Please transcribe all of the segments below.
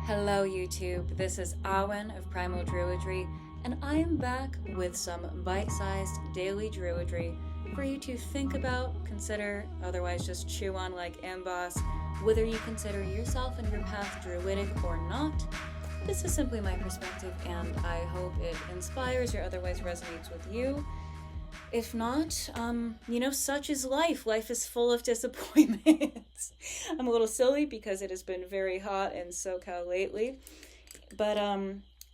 Hello YouTube, this is Awen of Primal Druidry, and I am back with some bite-sized daily Druidry for you to think about, consider, otherwise just chew on like emboss, whether you consider yourself and your path druidic or not. This is simply my perspective, and I hope it inspires or otherwise resonates with you. If not, such is life. Life is full of disappointments. I'm a little silly because it has been very hot in SoCal lately. But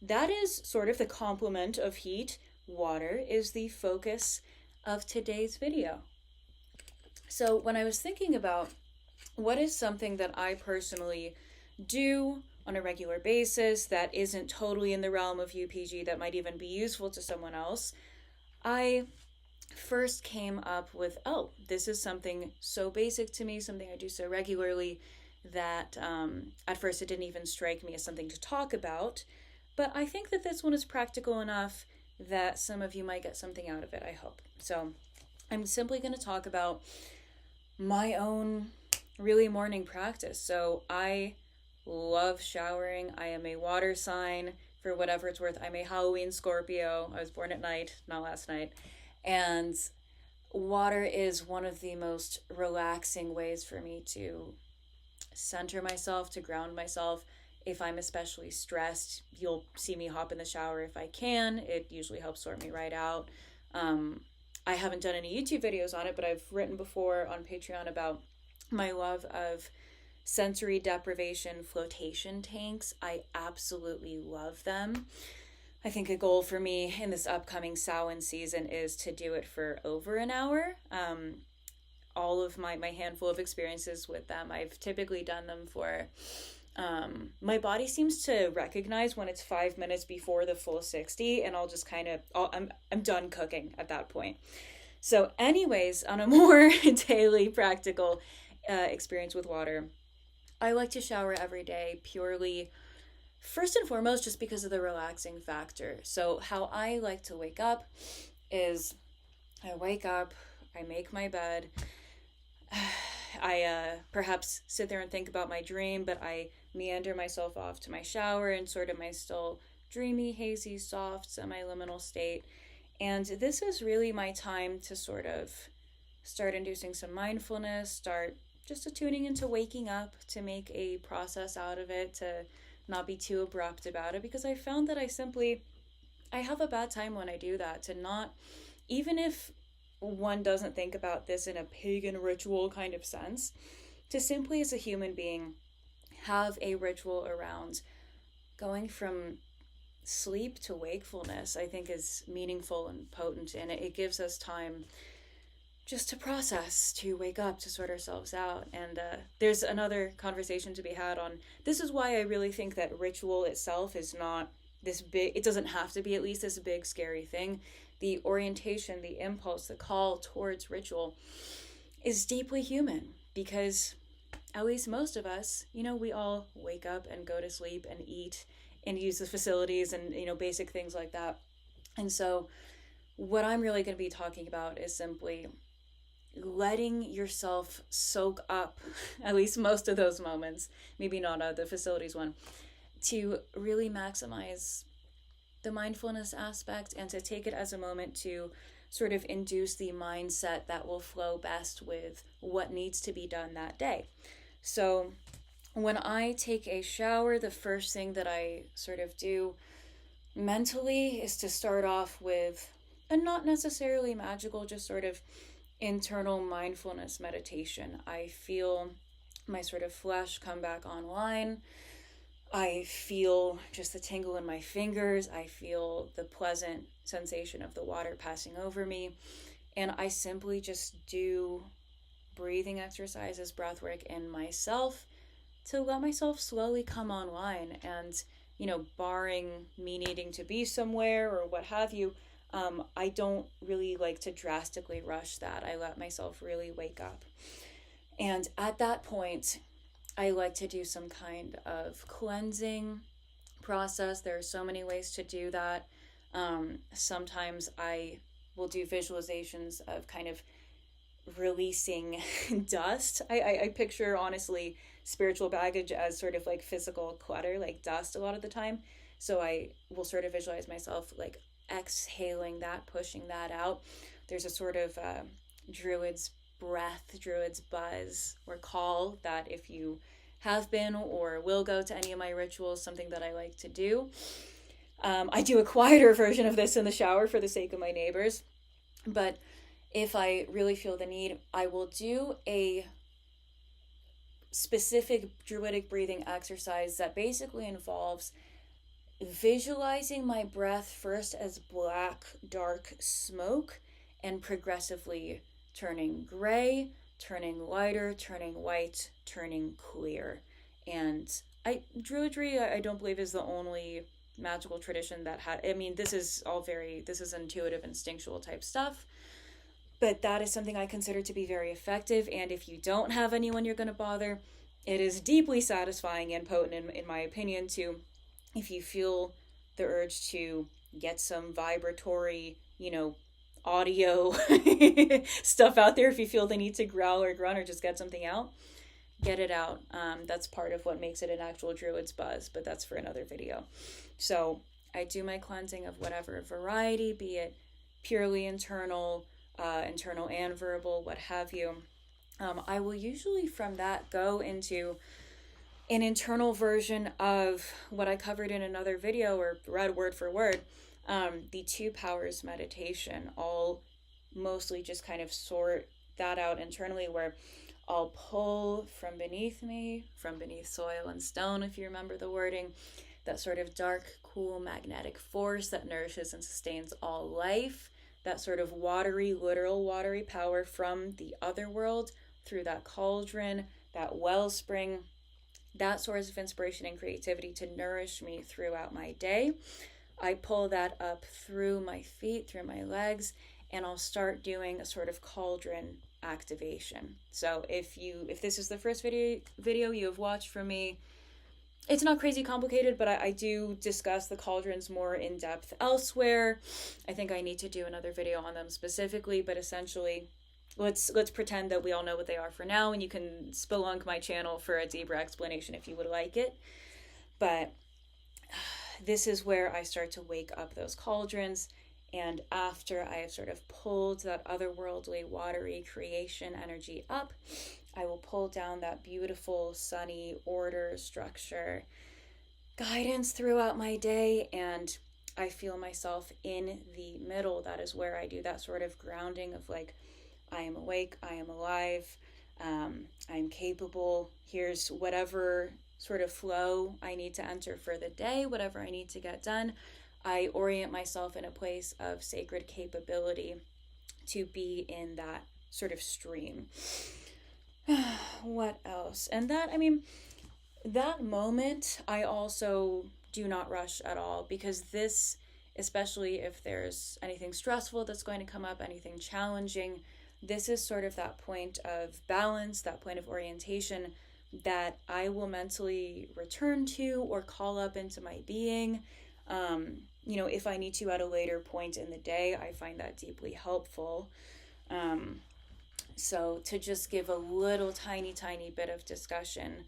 that is sort of the complement of heat. Water is the focus of today's video. So when I was thinking about what is something that I personally do on a regular basis that isn't totally in the realm of UPG that might even be useful to someone else, I first came up with, this is something so basic to me, something I do so regularly that at first it didn't even strike me as something to talk about. But I think that this one is practical enough that some of you might get something out of it, I hope. So I'm simply going to talk about my own really morning practice. So I love showering. I am a water sign, for whatever it's worth. I'm a Halloween Scorpio. I was born at night, not last night. And water is one of the most relaxing ways for me to center myself, to ground myself. If I'm especially stressed, you'll see me hop in the shower if I can. It usually helps sort me right out. I haven't done any YouTube videos on it, but I've written before on Patreon about my love of sensory deprivation flotation tanks. I absolutely love them. I think a goal for me in this upcoming Samhain season is to do it for over an hour. All of my handful of experiences with them, I've typically done them for, my body seems to recognize when it's 5 minutes before the full 60, and I'll just I'm done cooking at that point. So anyways, on a more daily practical experience with water, I like to shower every day purely, first and foremost, just because of the relaxing factor. So how I like to wake up is I wake up, I make my bed, I perhaps sit there and think about my dream, but I meander myself off to my shower in sort of my still dreamy, hazy, soft, semi-liminal state. And this is really my time to sort of start inducing some mindfulness, start just attuning into waking up, to make a process out of it, to not be too abrupt about it, because I found that I have a bad time when I do that, to not, even if one doesn't think about this in a pagan ritual kind of sense, to simply as a human being have a ritual around going from sleep to wakefulness, I think is meaningful and potent, and it gives us time just to process, to wake up, to sort ourselves out. And there's another conversation to be had on, this is why I really think that ritual itself is not this big, it doesn't have to be at least this big scary thing. The orientation, the impulse, the call towards ritual is deeply human, because at least most of us, we all wake up and go to sleep and eat and use the facilities and, basic things like that. And so what I'm really going to be talking about is simply letting yourself soak up at least most of those moments, maybe not the facilities one, to really maximize the mindfulness aspect and to take it as a moment to sort of induce the mindset that will flow best with what needs to be done that day. So when I take a shower, the first thing that I sort of do mentally is to start off with a not necessarily magical, just sort of internal mindfulness meditation. I feel my sort of flesh come back online. I feel just the tingle in my fingers. I feel the pleasant sensation of the water passing over me. And I simply just do breathing exercises, breath work in myself to let myself slowly come online. And, barring me needing to be somewhere or what have you, I don't really like to drastically rush that. I let myself really wake up. And at that point, I like to do some kind of cleansing process. There are so many ways to do that. Sometimes I will do visualizations of kind of releasing dust. I picture, honestly, spiritual baggage as sort of like physical clutter, like dust a lot of the time. So I will sort of visualize myself like exhaling that, pushing that out. There's a sort of druid's breath, druid's buzz or call that if you have been or will go to any of my rituals, something that I like to do. I do a quieter version of this in the shower for the sake of my neighbors. But if I really feel the need, I will do a specific druidic breathing exercise that basically involves visualizing my breath first as black, dark smoke and progressively turning gray, turning lighter, turning white, turning clear. And Druidry, I don't believe is the only magical tradition that this is intuitive, instinctual type stuff. But that is something I consider to be very effective. And if you don't have anyone you're going to bother, it is deeply satisfying and potent, in my opinion, to, if you feel the urge to get some vibratory, audio stuff out there, if you feel the need to growl or grunt or just get something out, get it out. That's part of what makes it an actual druid's buzz, but that's for another video. So I do my cleansing of whatever variety, be it purely internal and verbal, what have you. I will usually from that go into an internal version of what I covered in another video or read word for word, the 2 powers meditation. I'll mostly just kind of sort that out internally, where I'll pull from beneath me, from beneath soil and stone, if you remember the wording, that sort of dark, cool, magnetic force that nourishes and sustains all life, that sort of watery, literal watery power from the other world through that cauldron, that wellspring, that source of inspiration and creativity to nourish me throughout my day. I pull that up through my feet, through my legs, and I'll start doing a sort of cauldron activation. So if this is the first video you have watched from me, it's not crazy complicated, but I do discuss the cauldrons more in depth elsewhere. I think I need to do another video on them specifically, but essentially, let's pretend that we all know what they are for now, and you can spelunk my channel for a deeper explanation if you would like it. But this is where I start to wake up those cauldrons, and after I have sort of pulled that otherworldly, watery creation energy up, I will pull down that beautiful, sunny order, structure, guidance throughout my day, and I feel myself in the middle. That is where I do that sort of grounding of like, I am awake, I am alive, I am capable. Here's whatever sort of flow I need to enter for the day, whatever I need to get done. I orient myself in a place of sacred capability to be in that sort of stream. What else? And that moment, I also do not rush at all, because this, especially if there's anything stressful that's going to come up, anything challenging, this is sort of that point of balance, that point of orientation that I will mentally return to or call up into my being. If I need to at a later point in the day, I find that deeply helpful. So to just give a little tiny bit of discussion,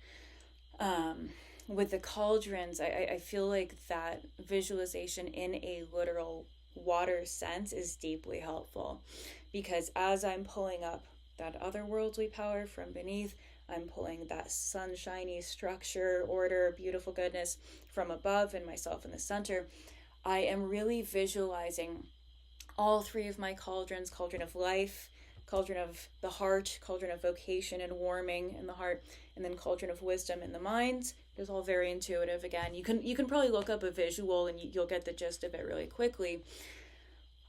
with the cauldrons, I feel like that visualization in a literal water sense is deeply helpful, because as I'm pulling up that otherworldly power from beneath, I'm pulling that sunshiny structure, order, beautiful goodness from above, and myself in the center. I am really visualizing all 3 of my cauldrons: cauldron of life, cauldron of the heart, cauldron of vocation and warming in the heart, and then cauldron of wisdom in the mind. It's all very intuitive. Again, you can probably look up a visual and you'll get the gist of it really quickly.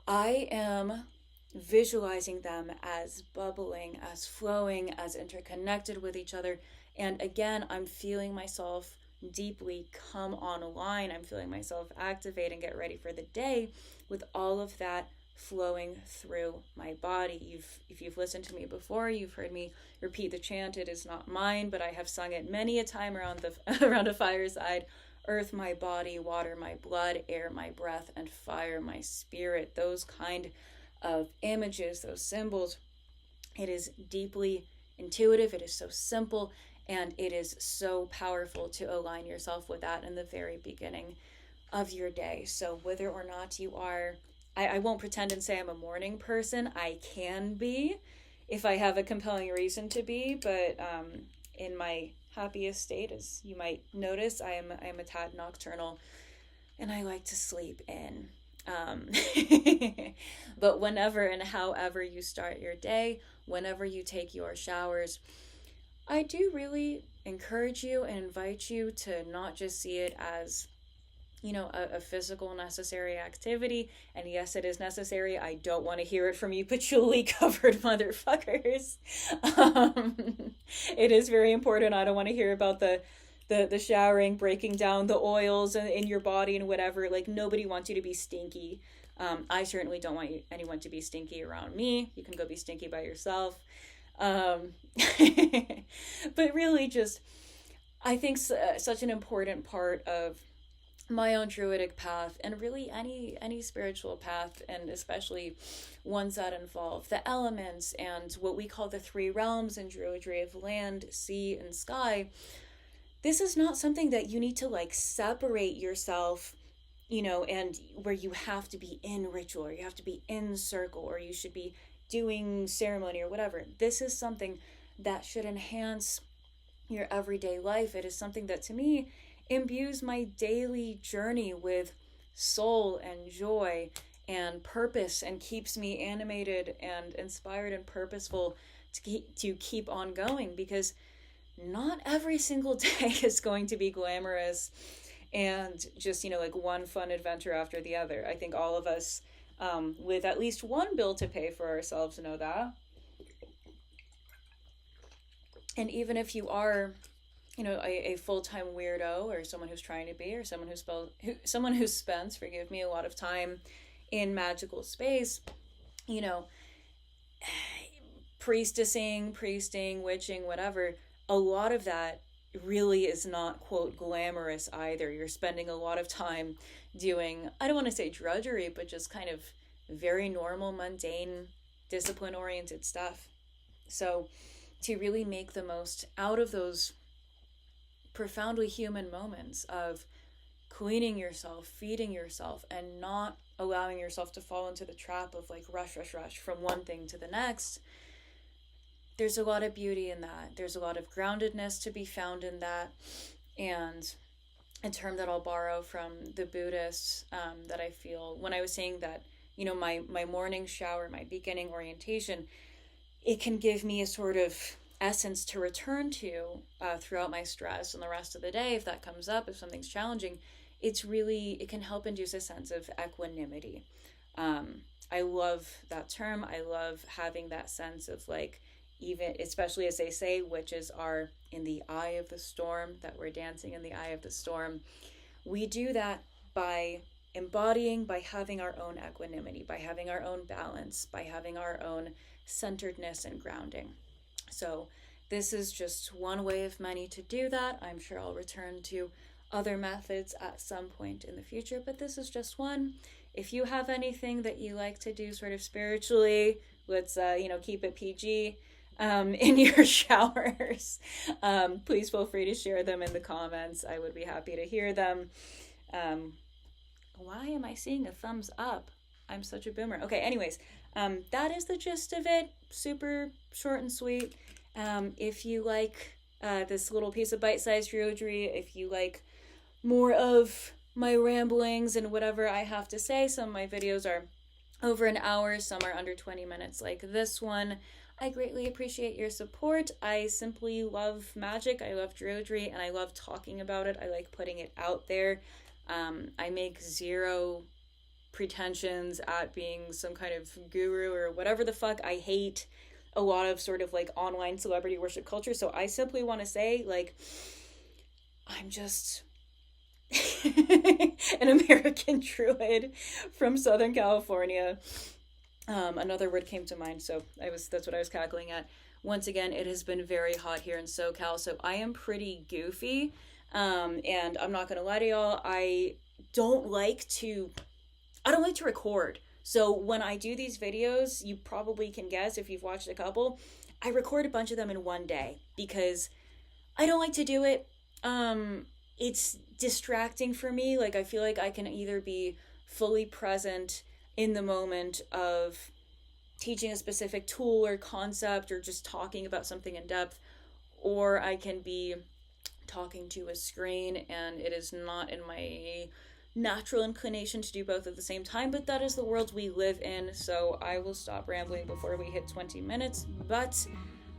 I am visualizing them as bubbling, as flowing, as interconnected with each other. And again, I'm feeling myself deeply come online. I'm feeling myself activate and get ready for the day with all of that flowing through my body. If you've listened to me before, you've heard me repeat the chant. It is not mine, but I have sung it many a time around a fireside. Earth my body, water my blood, air my breath, and fire my spirit. Those kind of images, those symbols. It is deeply intuitive. It is so simple. And it is so powerful to align yourself with that in the very beginning of your day. So whether or not you are, I won't pretend and say I'm a morning person. I can be if I have a compelling reason to be, but in my happiest state, as you might notice, I am a tad nocturnal, and I like to sleep in. Um, but whenever and however you start your day, whenever you take your showers, I do really encourage you and invite you to not just see it as, a physical necessary activity. And yes, it is necessary. I don't want to hear it from you patchouli covered motherfuckers. um, it is very important. I don't want to hear about the showering breaking down the oils in your body and whatever. Like, nobody wants you to be stinky. I certainly don't want anyone to be stinky around me. You can go be stinky by yourself. um, but really, just, I think such an important part of my own druidic path, and really any spiritual path, and especially ones that involve the elements and what we call the three realms in druidry of land, sea, and sky. This is not something that you need to like separate yourself, and where you have to be in ritual, or you have to be in circle, or you should be doing ceremony or whatever. This is something that should enhance your everyday life. It is something that, to me, imbues my daily journey with soul and joy and purpose, and keeps me animated and inspired and purposeful to keep on going, because not every single day is going to be glamorous and just, like one fun adventure after the other. I think all of us, with at least one bill to pay for ourselves, know that. And even if you are, a full-time weirdo, or someone who's trying to be, or someone who spends, forgive me, a lot of time in magical space, you know, priesting, witching, whatever, a lot of that really is not, quote, glamorous either. You're spending a lot of time doing, I don't want to say drudgery, but just kind of very normal, mundane, discipline-oriented stuff. So to really make the most out of those profoundly human moments of cleaning yourself, feeding yourself, and not allowing yourself to fall into the trap of like rush from one thing to the next, there's a lot of beauty in that. There's a lot of groundedness to be found in that. And a term that I'll borrow from the Buddhists, that I feel when I was saying that, my morning shower, my beginning orientation, it can give me a sort of essence to return to throughout my stress and the rest of the day. If that comes up, if something's challenging, it can help induce a sense of equanimity. I love that term. I love having that sense of like, even especially as they say, witches are in the eye of the storm, that we're dancing in the eye of the storm. We do that by embodying, by having our own equanimity, by having our own balance, by having our own centeredness and grounding. So this is just one way of many to do that. I'm sure I'll return to other methods at some point in the future, but this is just one. If you have anything that you like to do sort of spiritually, let's keep it PG, in your showers, please feel free to share them in the comments. I would be happy to hear them. Why am I seeing a thumbs up? I'm such a boomer. Okay, anyways, that is the gist of it. Super short and sweet. If you like this little piece of bite-sized druidry, if you like more of my ramblings and whatever I have to say, some of my videos are over an hour, some are under 20 minutes like this one. I greatly appreciate your support. I simply love magic. I love druidry, and I love talking about it. I like putting it out there. I make zero pretensions at being some kind of guru or whatever the fuck. I hate a lot of sort of like online celebrity worship culture. So I simply want to say, like, I'm just an American druid from Southern California. Another word came to mind, so that's what I was cackling at. Once again, it has been very hot here in SoCal, so I am pretty goofy. And I'm not gonna lie to y'all, I don't like to record. So when I do these videos, you probably can guess if you've watched a couple, I record a bunch of them in one day because I don't like to do it. It's distracting for me. Like, I feel like I can either be fully present in the moment of teaching a specific tool or concept or just talking about something in depth, or I can be talking to a screen, and it is not in my natural inclination to do both at the same time, but that is the world we live in, so I will stop rambling before we hit 20 minutes. But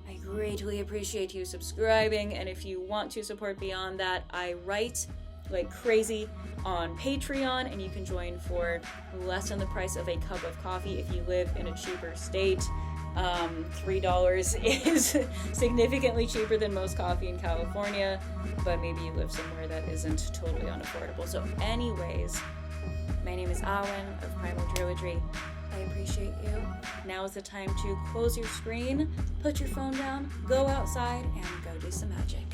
I greatly appreciate you subscribing, and if you want to support beyond that, I write like crazy on Patreon, and you can join for less than the price of a cup of coffee if you live in a cheaper state. $3 is significantly cheaper than most coffee in California, but maybe you live somewhere that isn't totally unaffordable. So anyways, my name is Awen of Primal Druidry. I appreciate you. Now is the time to close your screen, put your phone down, go outside, and go do some magic.